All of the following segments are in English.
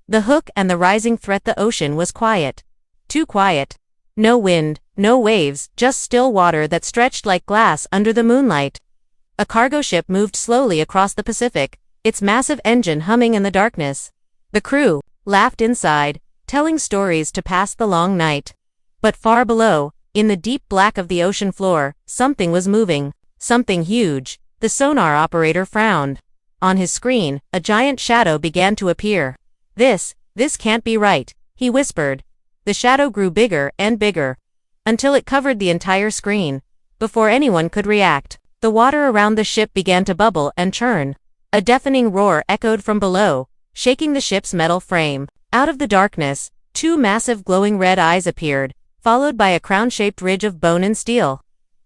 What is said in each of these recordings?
The hook and the rising threat. The ocean was quiet. Too quiet. No wind, no waves, just still water that stretched like glass under the moonlight. A cargo ship moved slowly across the Pacific, its massive engine humming in the darkness. The crew laughed inside, telling stories to pass the long night. But far below, in the deep black of the ocean floor, something was moving, something huge. The sonar operator frowned. On his screen, a giant shadow began to appear. This can't be right, he whispered. The shadow grew bigger and bigger, until it covered the entire screen. Before anyone could react, the water around the ship began to bubble and churn. A deafening roar echoed from below, shaking the ship's metal frame. Out of the darkness, two massive glowing red eyes appeared, followed by a crown-shaped ridge of bone and steel.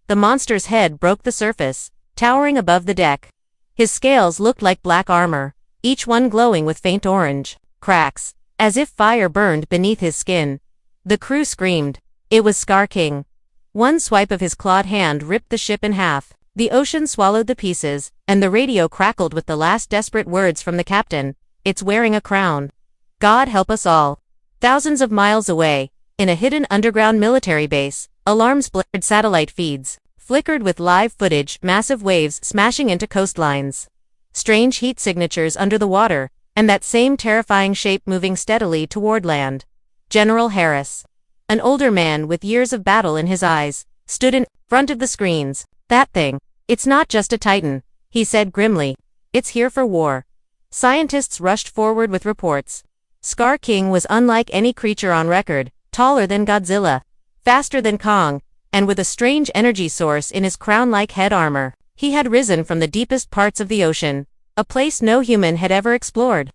The monster's head broke the surface, towering above the deck. His scales looked like black armor, each one glowing with faint orange cracks, as if fire burned beneath his skin. The crew screamed. It was Scar King. One swipe of his clawed hand ripped the ship in half. The ocean swallowed the pieces, and the radio crackled with the last desperate words from the captain. It's wearing a crown. God help us all. Thousands of miles away, in a hidden underground military base, alarms blared. Satellite feeds flickered with live footage, massive waves smashing into coastlines. Strange heat signatures under the water, and that same terrifying shape moving steadily toward land. General Harris, an older man with years of battle in his eyes, stood in front of the screens. That thing, it's not just a titan, he said grimly. It's here for war. Scientists rushed forward with reports. Scar King was unlike any creature on record, taller than Godzilla, faster than Kong, and with a strange energy source in his crown-like head armor. He had risen from the deepest parts of the ocean, a place no human had ever explored.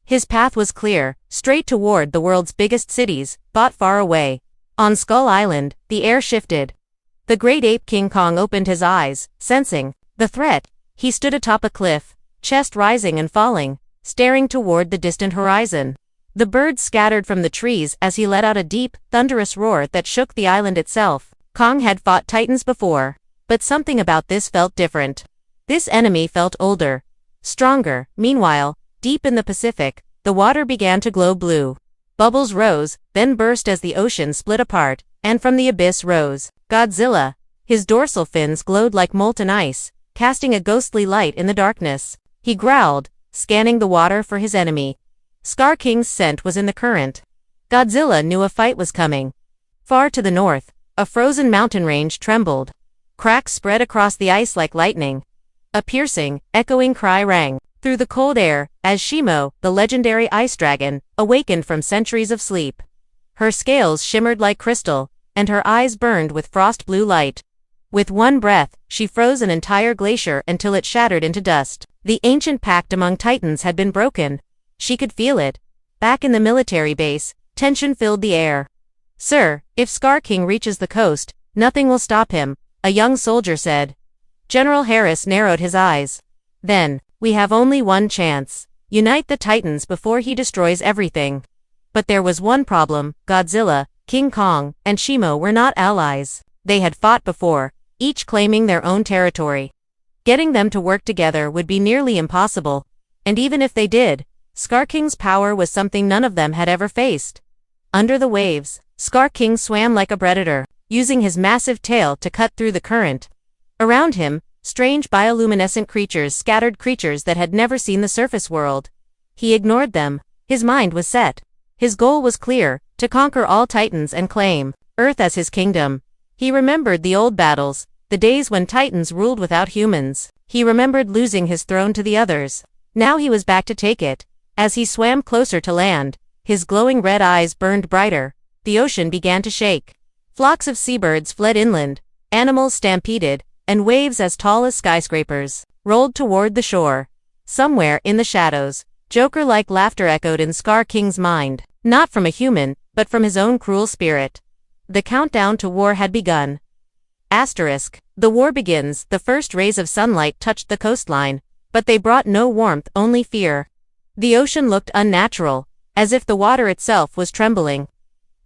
His path was clear, straight toward the world's biggest cities, but far away. On Skull Island, the air shifted. The great ape King Kong opened his eyes, sensing the threat. He stood atop a cliff, chest rising and falling, staring toward the distant horizon. The birds scattered from the trees as he let out a deep, thunderous roar that shook the island itself. Kong had fought titans before, but something about this felt different. This enemy felt older, stronger. Meanwhile, deep in the Pacific, the water began to glow blue. Bubbles rose, then burst as the ocean split apart, and from the abyss rose Godzilla. His dorsal fins glowed like molten ice, casting a ghostly light in the darkness. He growled, scanning the water for his enemy. Scar King's scent was in the current. Godzilla knew a fight was coming. Far to the north, a frozen mountain range trembled. Cracks spread across the ice like lightning. A piercing, echoing cry rang through the cold air as Shimo, the legendary ice dragon, awakened from centuries of sleep. Her scales shimmered like crystal, and her eyes burned with frost blue light. With one breath, she froze an entire glacier until it shattered into dust. The ancient pact among titans had been broken. She could feel it. Back in the military base, tension filled the air. "Sir, if Scar King reaches the coast, nothing will stop him," a young soldier said. General Harris narrowed his eyes. "Then, we have only one chance. Unite the titans before he destroys everything." But there was one problem. Godzilla, King Kong, and Shimo were not allies. They had fought before, each claiming their own territory. Getting them to work together would be nearly impossible. And even if they did, Scar King's power was something none of them had ever faced. Under the waves, Scar King swam like a predator, using his massive tail to cut through the current. Around him, strange bioluminescent creatures scattered, creatures that had never seen the surface world. He ignored them. His mind was set. His goal was clear, to conquer all titans and claim Earth as his kingdom. He remembered the old battles, the days when titans ruled without humans. He remembered losing his throne to the others. Now he was back to take it. As he swam closer to land, his glowing red eyes burned brighter. The ocean began to shake. Flocks of seabirds fled inland, animals stampeded, and waves as tall as skyscrapers rolled toward the shore. Somewhere in the shadows, Joker-like laughter echoed in Scar King's mind, not from a human, but from his own cruel spirit. The countdown to war had begun. Asterisk. The war begins. The first rays of sunlight touched the coastline, but they brought no warmth, only fear. The ocean looked unnatural, as if the water itself was trembling.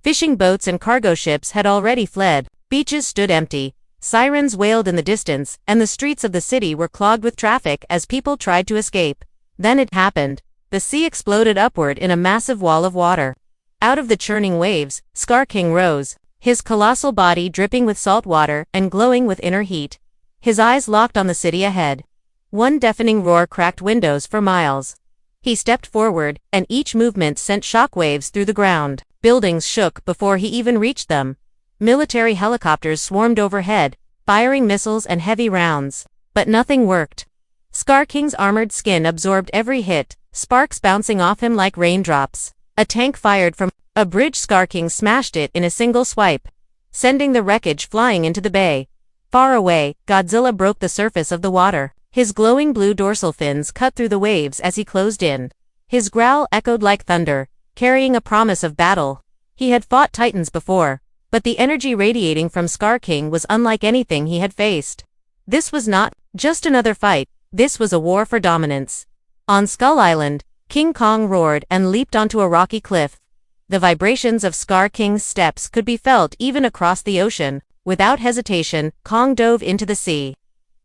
Fishing boats and cargo ships had already fled. Beaches stood empty. Sirens wailed in the distance, and the streets of the city were clogged with traffic as people tried to escape. Then it happened. the sea exploded upward in a massive wall of water. Out of the churning waves, Scar King rose, his colossal body dripping with salt water and glowing with inner heat. His eyes locked on the city ahead. One deafening roar cracked windows for miles. He stepped forward, and each movement sent shockwaves through the ground. Buildings shook before he even reached them. Military helicopters swarmed overhead, firing missiles and heavy rounds. But nothing worked. Scar King's armored skin absorbed every hit, sparks bouncing off him like raindrops. A tank fired from a bridge. Scar King smashed it in a single swipe, sending the wreckage flying into the bay. Far away, Godzilla broke the surface of the water. His glowing blue dorsal fins cut through the waves as he closed in. His growl echoed like thunder, carrying a promise of battle. He had fought titans before, but the energy radiating from Scar King was unlike anything he had faced. This was not just another fight, this was a war for dominance. On Skull Island, King Kong roared and leaped onto a rocky cliff. The vibrations of Scar King's steps could be felt even across the ocean. Without hesitation, Kong dove into the sea,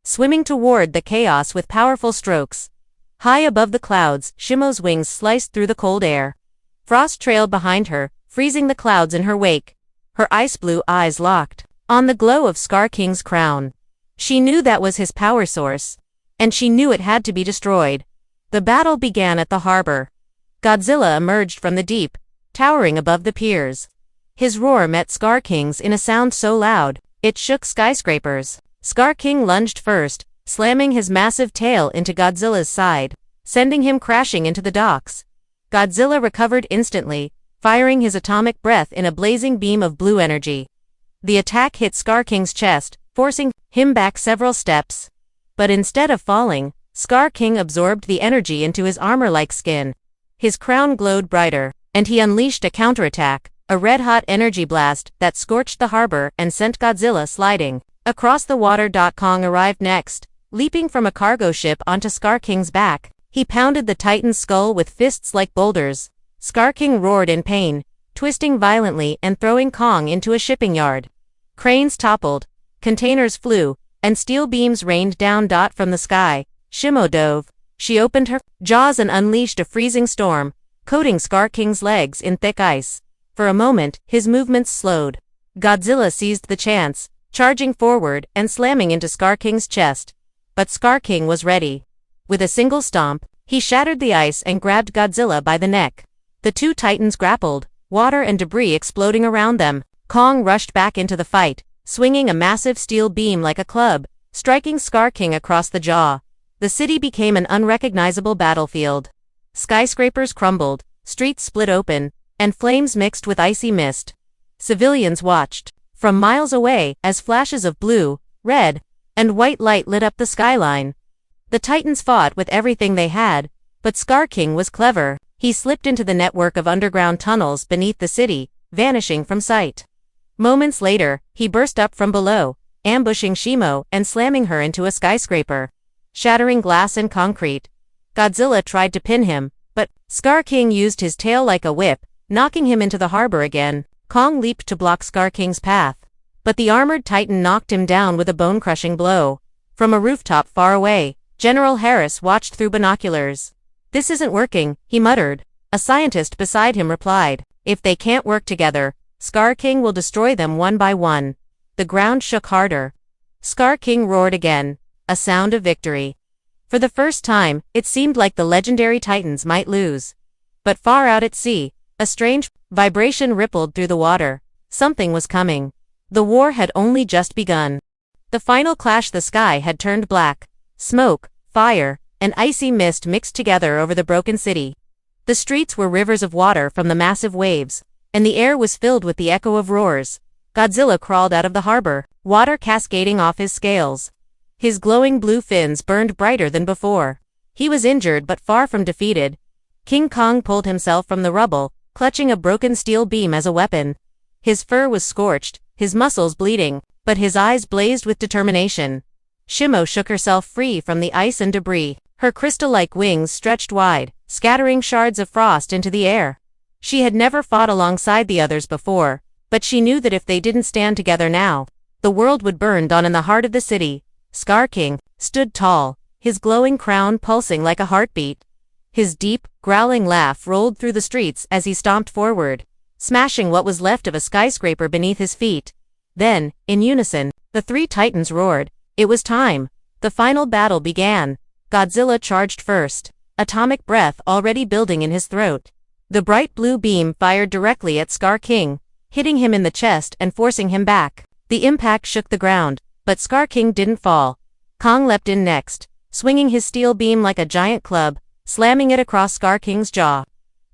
swimming toward the chaos with powerful strokes. High above the clouds, Shimo's wings sliced through the cold air. Frost trailed behind her, freezing the clouds in her wake. Her ice-blue eyes locked on the glow of Scar King's crown. She knew that was his power source, and she knew it had to be destroyed. The battle began at the harbor. Godzilla emerged from the deep, towering above the piers. His roar met Scar King's in a sound so loud, it shook skyscrapers. Scar King lunged first, slamming his massive tail into Godzilla's side, sending him crashing into the docks. Godzilla recovered instantly, firing his atomic breath in a blazing beam of blue energy. The attack hit Scar King's chest, forcing him back several steps. But instead of falling, Scar King absorbed the energy into his armor-like skin. His crown glowed brighter, and he unleashed a counterattack, a red-hot energy blast that scorched the harbor and sent Godzilla sliding across the water. Kong arrived next, leaping from a cargo ship onto Scar King's back. He pounded the Titan's skull with fists like boulders. Scar King roared in pain, twisting violently and throwing Kong into a shipping yard. Cranes toppled, containers flew, and steel beams rained down. From the sky, Shimo dove. She opened her jaws and unleashed a freezing storm, coating Scar King's legs in thick ice. For a moment, his movements slowed. Godzilla seized the chance, charging forward and slamming into Scar King's chest. But Scar King was ready. With a single stomp, he shattered the ice and grabbed Godzilla by the neck. The two titans grappled, water and debris exploding around them. Kong rushed back into the fight, swinging a massive steel beam like a club, striking Scar King across the jaw. The city became an unrecognizable battlefield. Skyscrapers crumbled, streets split open, and flames mixed with icy mist. Civilians watched from miles away as flashes of blue, red, and white light lit up the skyline. The Titans fought with everything they had, but Scar King was clever. He slipped into the network of underground tunnels beneath the city, vanishing from sight. Moments later, he burst up from below, ambushing Shimo and slamming her into a skyscraper, shattering glass and concrete. Godzilla tried to pin him, but Scar King used his tail like a whip, knocking him into the harbor again. Kong leaped to block Scar King's path, but the armored titan knocked him down with a bone-crushing blow. From a rooftop far away, General Harris watched through binoculars. "This isn't working," he muttered. A scientist beside him replied, "If they can't work together, Scar King will destroy them one by one." The ground shook harder. Scar King roared again, a sound of victory. For the first time, it seemed like the legendary titans might lose. But far out at sea, a strange vibration rippled through the water. Something was coming. The war had only just begun. The final clash. The sky had turned black. Smoke, fire, and icy mist mixed together over the broken city. The streets were rivers of water from the massive waves, and the air was filled with the echo of roars. Godzilla crawled out of the harbor, water cascading off his scales. His glowing blue fins burned brighter than before. He was injured but far from defeated. King Kong pulled himself from the rubble, clutching a broken steel beam as a weapon. His fur was scorched, his muscles bleeding, but his eyes blazed with determination. Shimo shook herself free from the ice and debris. Her crystal-like wings stretched wide, scattering shards of frost into the air. She had never fought alongside the others before, but she knew that if they didn't stand together now, the world would burn down. In the heart of the city, Scar King stood tall, his glowing crown pulsing like a heartbeat. His deep, growling laugh rolled through the streets as he stomped forward, smashing what was left of a skyscraper beneath his feet. Then, in unison, the three titans roared. It was time. The final battle began. Godzilla charged first, atomic breath already building in his throat. The bright blue beam fired directly at Scar King, hitting him in the chest and forcing him back. The impact shook the ground, but Scar King didn't fall. Kong leapt in next, swinging his steel beam like a giant club, slamming it across Scar King's jaw.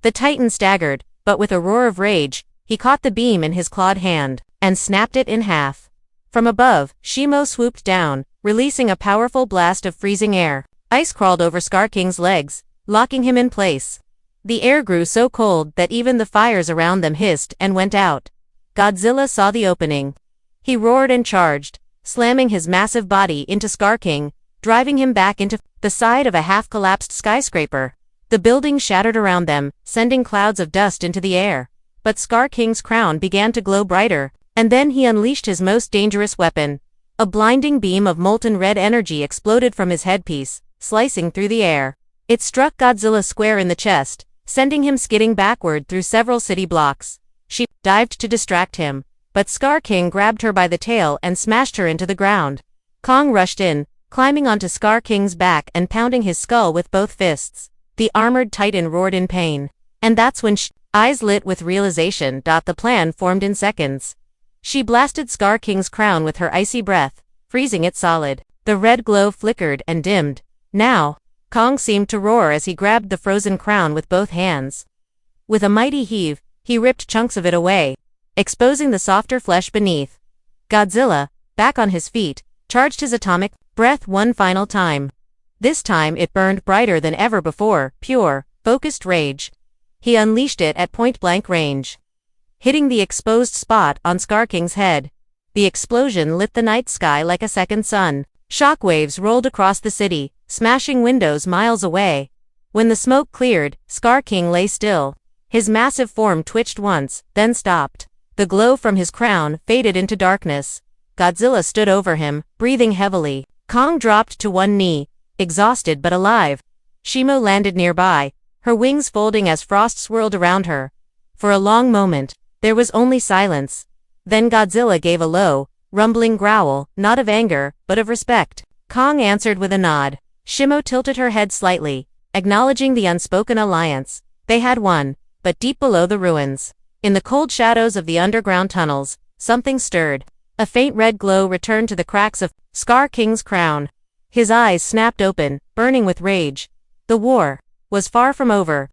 The titan staggered, but with a roar of rage, he caught the beam in his clawed hand and snapped it in half. From above, Shimo swooped down, releasing a powerful blast of freezing air. Ice crawled over Scar King's legs, locking him in place. The air grew so cold that even the fires around them hissed and went out. Godzilla saw the opening. He roared and charged, slamming his massive body into Scar King, driving him back into the side of a half-collapsed skyscraper. The building shattered around them, sending clouds of dust into the air. But Scar King's crown began to glow brighter, and then he unleashed his most dangerous weapon. A blinding beam of molten red energy exploded from his headpiece, slicing through the air. It struck Godzilla square in the chest, sending him skidding backward through several city blocks. She dived to distract him, but Scar King grabbed her by the tail and smashed her into the ground. Kong rushed in, climbing onto Scar King's back and pounding his skull with both fists. The armored titan roared in pain. And that's when eyes lit with realization. The plan formed in seconds. She blasted Scar King's crown with her icy breath, freezing it solid. The red glow flickered and dimmed. Now, Kong seemed to roar as he grabbed the frozen crown with both hands. With a mighty heave, he ripped chunks of it away, exposing the softer flesh beneath. Godzilla, back on his feet, charged his atomic breath one final time. This time it burned brighter than ever before, pure, focused rage. He unleashed it at point-blank range, hitting the exposed spot on Scar King's head. The explosion lit the night sky like a second sun. Shockwaves rolled across the city, smashing windows miles away. When the smoke cleared, Scar King lay still. His massive form twitched once, then stopped. The glow from his crown faded into darkness. Godzilla stood over him, breathing heavily. Kong dropped to one knee, exhausted but alive. Shimo landed nearby, her wings folding as frost swirled around her. For a long moment, there was only silence. Then Godzilla gave a low, rumbling growl, not of anger, but of respect. Kong answered with a nod. Shimo tilted her head slightly, acknowledging the unspoken alliance. They had won, but deep below the ruins, in the cold shadows of the underground tunnels, something stirred. A faint red glow returned to the cracks of Scar King's crown. His eyes snapped open, burning with rage. The war was far from over.